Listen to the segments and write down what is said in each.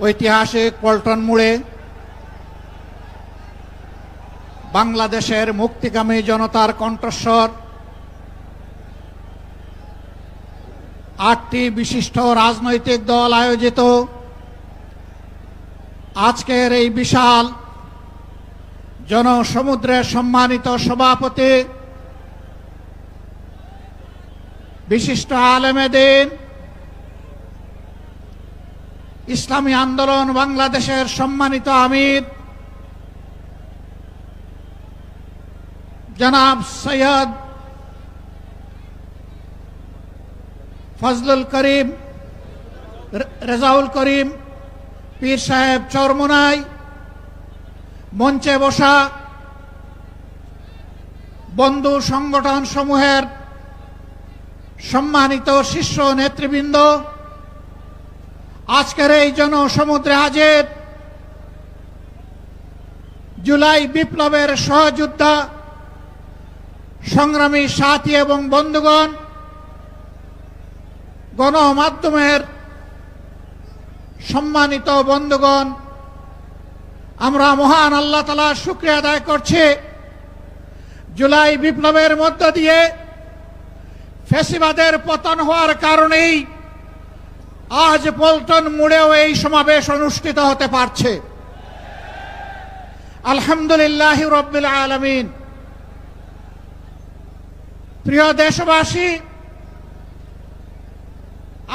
ঐতিহাসিক পল্টন মোড়ে বাংলাদেশের মুক্তিকামী জনতার কণ্ঠস্বর 8টি বিশিষ্ট রাজনৈতিক দল আয়োজিত আজকের এই বিশাল জনসমুদ্রের সম্মানিত সভাপতি বিশিষ্ট আলেমে দ্বীন ইসলামী আন্দোলন বাংলাদেশের সম্মানিত আমির জনাব সৈয়দ ফজলুল করিম রেজাউল করিম পীর সাহেব চরমোনাই, মঞ্চে বসা বন্ধু সংগঠন সমূহের সম্মানিত শীর্ষ নেতৃবৃন্দ, আজকের এই জনসমুদ্রে হাজির জুলাই বিপ্লবের সহযোদ্ধা সংগ্রামী সাথী এবং বন্ধুগণ, গণমাধ্যমের সম্মানিত বন্ধুগণ, আমরা মহান আল্লাহ তাআলার শুকরিয়া আদায় করছি। জুলাই বিপ্লবের মধ্য দিয়ে ফ্যাসিবাদের পতন হওয়ার কারণেই আজ পল্টন মোড়েও এই সমাবেশ অনুষ্ঠিত হতে পারছে। আলহামদুলিল্লাহ রাব্বিল আলামিন। প্রিয় দেশবাসী,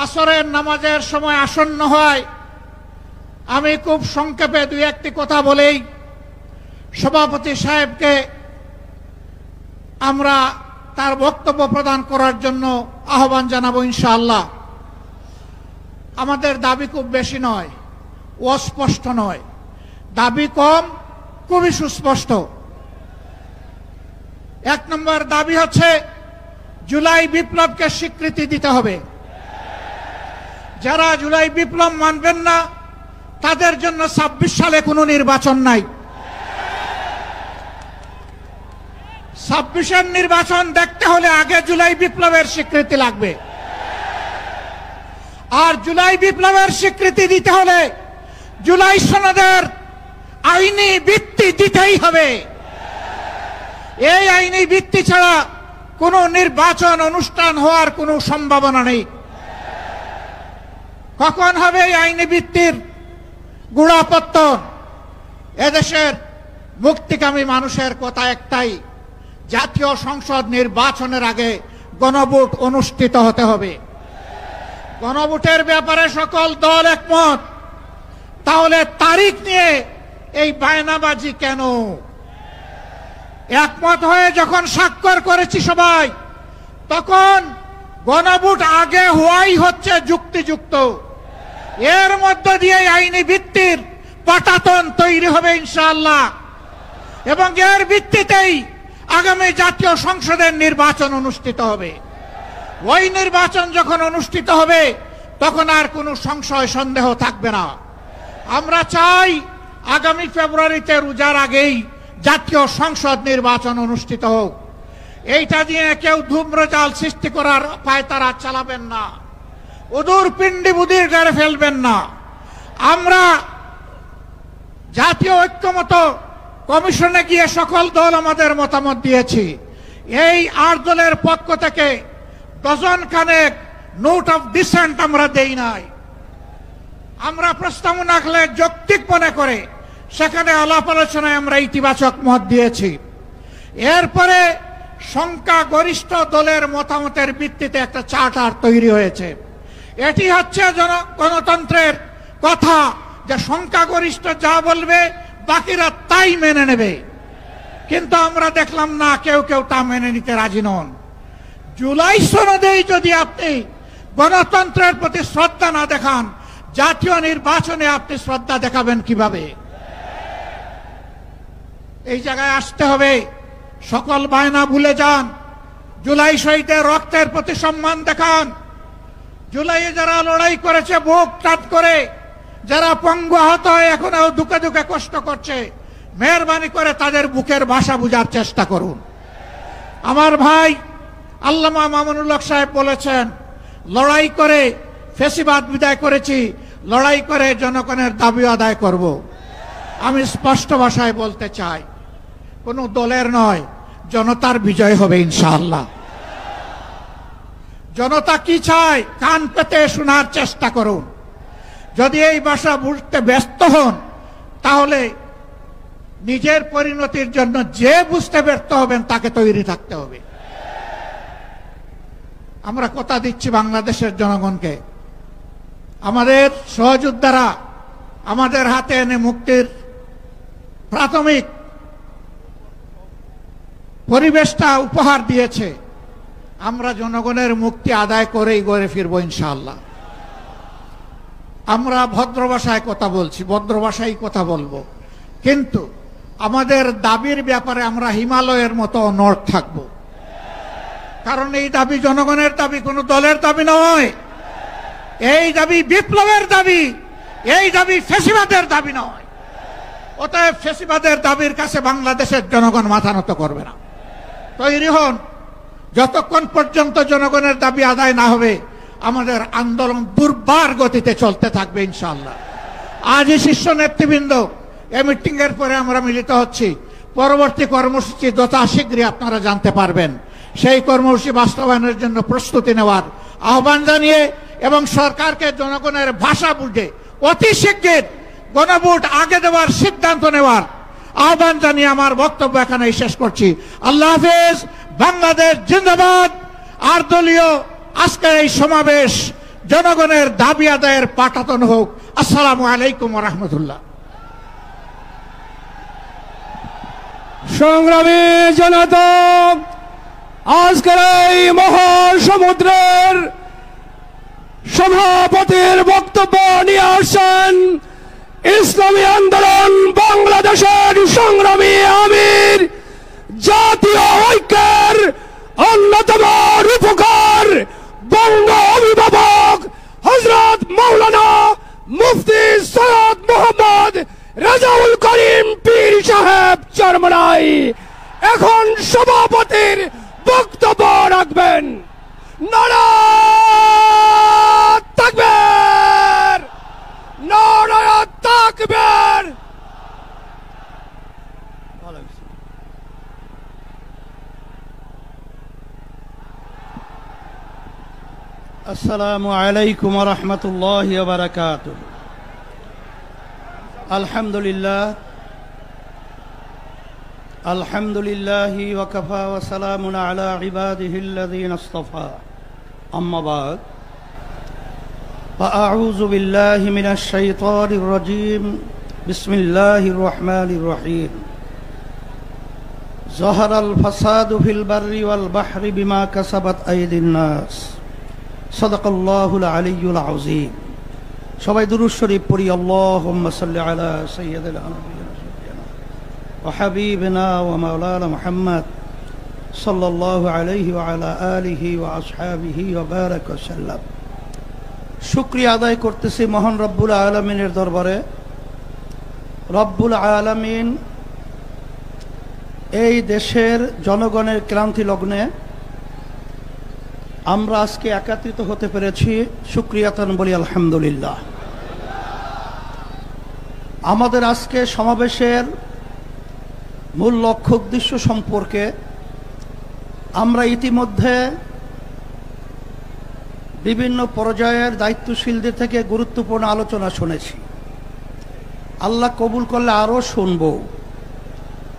আসরের নামাজের সময় আসন্ন হয়, আমি খুব সংক্ষেপে দুই একটি কথা বলেই সভাপতি সাহেবকে আমরা তার বক্তব্য প্রদান করার জন্য আহ্বান জানাবো ইনশাআল্লাহ। আমাদের দাবি খুব বেশি নয়, অস্পষ্ট নয়, দাবি কম, খুবই সুস্পষ্ট। 1 নম্বর দাবি হচ্ছে জুলাই বিপ্লবকে স্বীকৃতি দিতে হবে। যারা জুলাই বিপ্লব মানবেন না তাদের জন্য 26 সালে কোনো নির্বাচন নাই। 26-এর নির্বাচন দেখতে হলে আগে জুলাই বিপ্লবের স্বীকৃতি লাগবে। আর জুলাই বিপ্লবের স্বীকৃতি দিতে হলে জুলাই সনদের আইনি ভিত্তি দিতেই হবে। এই আইনি ভিত্তি ছাড়া কোনো নির্বাচন অনুষ্ঠান হওয়ার কোনো সম্ভাবনা নেই। কখন হবে এই আইনি ভিত্তির গোড়াপত্তন? এদেশের মুক্তিকামী মানুষের কথা একটাই, জাতীয় সংসদ নির্বাচনের আগে গণভোট অনুষ্ঠিত হতে হবে। গণভোটের ব্যাপারে সকল দল একমত, তাহলে তারিখ নিয়ে এই বায়নাবাজি কেন? একমত হয়ে যখন স্বাক্ষর করেছি সবাই, তখন গণভোট আগে হওয়াই হচ্ছে যুক্তিযুক্ত। এর মধ্য দিয়ে আইনি ভিত্তির পাটাতন তৈরি হবে ইনশাআল্লাহ, এবং এর ভিত্তিতেই আগামী জাতীয় সংসদের নির্বাচন অনুষ্ঠিত হবে। ওই নির্বাচন যখন অনুষ্ঠিত হবে তখন আর কোনো সংশয় সন্দেহ থাকবে না। আমরা চাই আগামী ফেব্রুয়ারিতে রোজার আগেই জাতীয় সংসদ নির্বাচন অনুষ্ঠিত হোক। এইটা দিয়ে কেউ ধূম্রজাল সৃষ্টি করার পায়তারা চালাবেন না, উদূর পিণ্ডি বুদির গড়ে ফেলবেন না। আমরা জাতীয় ঐক্যমত কমিশনে গিয়ে সকল দল আমাদের মতামত দিয়েছি। এই 8 দলের পক্ষ থেকে ডজন খানেক নোট অফ ডিসেন্ট আমরা দেই নাই। আমরা প্রস্তাবনা যৌক্তিক মনে করে সেখানে আলাপ আলোচনায় আমরা ইতিবাচক মত দিয়েছি। এরপরে সংখ্যাগরিষ্ঠ দলের মতামতের ভিত্তিতে একটা চার্টার তৈরি হয়েছে। এটি হচ্ছে গণতন্ত্রের কথা, যে সংখ্যাগরিষ্ঠ যা বলবে বাকিরা তাই মেনে নেবে। কিন্তু আমরা দেখলাম না, কেউ কেউ তা মেনে নিতে রাজি নন। জুলাই সনদেই যদি আপনি গণতন্ত্রের প্রতি শ্রদ্ধা না দেখান, জাতীয় নির্বাচনে আপনি শ্রদ্ধা দেখাবেন কিভাবে? এই জায়গায় আসতে হবে। সকল বায়না ভুলে যান, জুলাই শহীদের রক্তের প্রতি সম্মান দেখান। জুলাইয়ে যারা লড়াই করেছে বুক টাট করে, যারা পঙ্গু আহত হয়ে এখনো দুঃখে দুঃখে কষ্ট করছে, মেহরবানি করে তাদের বুকের ভাষা বুঝার চেষ্টা করুন। আমার ভাই আল্লামা মামুনুল হক সাহেব বলেছেন, লড়াই করে ফ্যাসিবাদ বিদায় করেছি, লড়াই করে জনগণের দাবি আদায় করব। আমি স্পষ্ট ভাষায় বলতে চাই, কোনো দলের নয়, জনতার বিজয় হবে ইনশাআল্লাহ। জনতা কি চায় কান পেতে শোনার চেষ্টা করুন। যদি এই ভাষা বুঝতে ব্যস্ত হন, তাহলে নিজের পরিণতির জন্য যে বুঝতে ব্যর্থ হবেন তাকে তৈরি থাকতে হবে। আমরা কথা দিচ্ছি বাংলাদেশের জনগণকে, আমাদের সহযোদ্ধারা আমাদের হাতে এনে মুক্তির প্রাথমিক পরিবেশটা উপহার দিয়েছে। আমরা জনগণের মুক্তি আদায় করেই গড়ে ফিরবো ইনশাআল্লাহ। আমরা ভদ্র ভাষায় কথা বলছি, ভদ্র ভাষায় কথা বলবো, কিন্তু আমাদের দাবির ব্যাপারে আমরা হিমালয়ের মতো অনড় থাকব। কারণ এই দাবি জনগণের দাবি, কোনো দলের দাবি নয়। এই দাবি বিপ্লবের দাবি, এই দাবি ফ্যাসিবাদের দাবি নয়। অতএব ফ্যাসিবাদের দাবির কাছে বাংলাদেশের জনগণ মাথা নত করবে না। তৈরি হন। যতক্ষণ পর্যন্ত জনগণের দাবি আদায় না হবে, আমাদের আন্দোলন দুর্বার গতিতে চলতে থাকবে ইনশাআল্লাহ। আজই শীর্ষ নেতৃবৃন্দ এই মিটিং এর পরে আমরা মিলিত হচ্ছি। পরবর্তী কর্মসূচি যথাশীঘ্রই আপনারা জানতে পারবেন। সেই কর্মসূচি বাস্তবায়নের জন্য প্রস্তুতি নেওয়ার আহ্বান জানিয়ে এবং সরকারকে জনগণের ভাষা বুঝে অতি শীঘ্র গণভোট আগে দেওয়ার সিদ্ধান্ত নেওয়ার আহ্বান জানিয়ে আমার বক্তব্য এখানেই শেষ করছি। আল্লাহ হাফেজ। বাংলাদেশ জিন্দাবাদ। আর দলীয় আজকের এই সমাবেশ জনগণের দাবি আদায়ের পাঠাতন হোক। আসসালামু আলাইকুম ওয়া রাহমাতুল্লাহ। সংগ্রামী জনতা, আজকের এই মহাসমুদ্রের সভাপতির বক্তব্য নিয়ে আসছেন ইসলামী আন্দোলন বাংলাদেশের সংগ্রামী আমির, জাতীয় ঐক্যের অন্যতম রূপকার, বঙ্গ অভিভাবক হযরত মাওলানা মুফতি সৈয়দ মোহাম্মদ রেজাউল করিম পীর সাহেব চরমনাই এখন সভাপতির বক্তব্য রাখবেন। নারা তাকবীর, নারা তাকবীর। আসসালামু আলাইকুম ওয়া রাহমাতুল্লাহি ওয়া বারাকাতুহু। আলহামদুলিল্লাহ, আলহামদুলিল্লাহি ওয়া কাফা ওয়া সালামুন আলা ইবাদিহিল্লাযীনা ইসতাফা। আম্মা বা'দ, ফাআউযু বিল্লাহি মিনাশ শাইতানির রাজীম। বিসমিল্লাহির রহমানির রহিম। যাহারাল ফাসাদু ফিল বাররি ওয়াল বাহরি বিমা কাসাবাত আইদিন নাস। সাদাকাল্লাহুল আলিয়্যুল আযীম। সবাই দুরূদ শরীফ পড়ি। আল্লাহুম্মা সাল্লি আলা সাইয়্যিদিনা ওয়া হাবিবিনা ওয়া মাওলানা মুহাম্মদ সাল্লাল্লাহু আলাইহি ওয়া আলা আলিহি ওয়া আসহাবিহি ওয়া বারাক ওয়া সাল্লাম। শুকরিয়া আদায় করতেছি মহান রব্বুল আলামিনের দরবারে। রব্বুল আলামিন এই দেশের জনগণের ক্লান্তি লগ্নে আমরা আজকে একত্রিত হতে পেরেছি, শুকরিয়াতান বলি আলহামদুলিল্লাহ। আমাদের আজকে সমাবেশের মূল লক্ষ্য উদ্দেশ্য সম্পর্কে আমরা ইতিমধ্যে বিভিন্ন পর্যায়ের দায়িত্বশীলদের থেকে গুরুত্বপূর্ণ আলোচনা শুনেছি। আল্লাহ কবুল করলে আরও শুনব।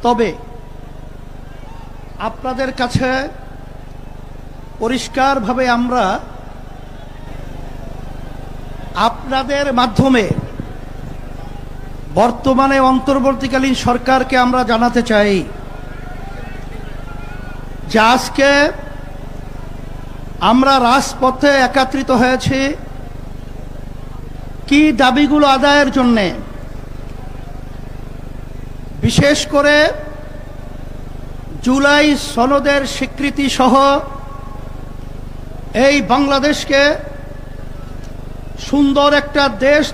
তবে আপনাদের কাছে পরিষ্কারভাবে আমরা আপনাদের মাধ্যমে বর্তমানে অন্তর্বর্তীকালীন সরকারকে আমরা জানাতে চাই যে আজকে আমরা রাজপথে একত্রিত হয়েছি কি দাবিগুলো আদায়ের জন্যে। বিশেষ করে জুলাই সনদের স্বীকৃতি সহ এই বাংলাদেশকে সুন্দর একটা দেশ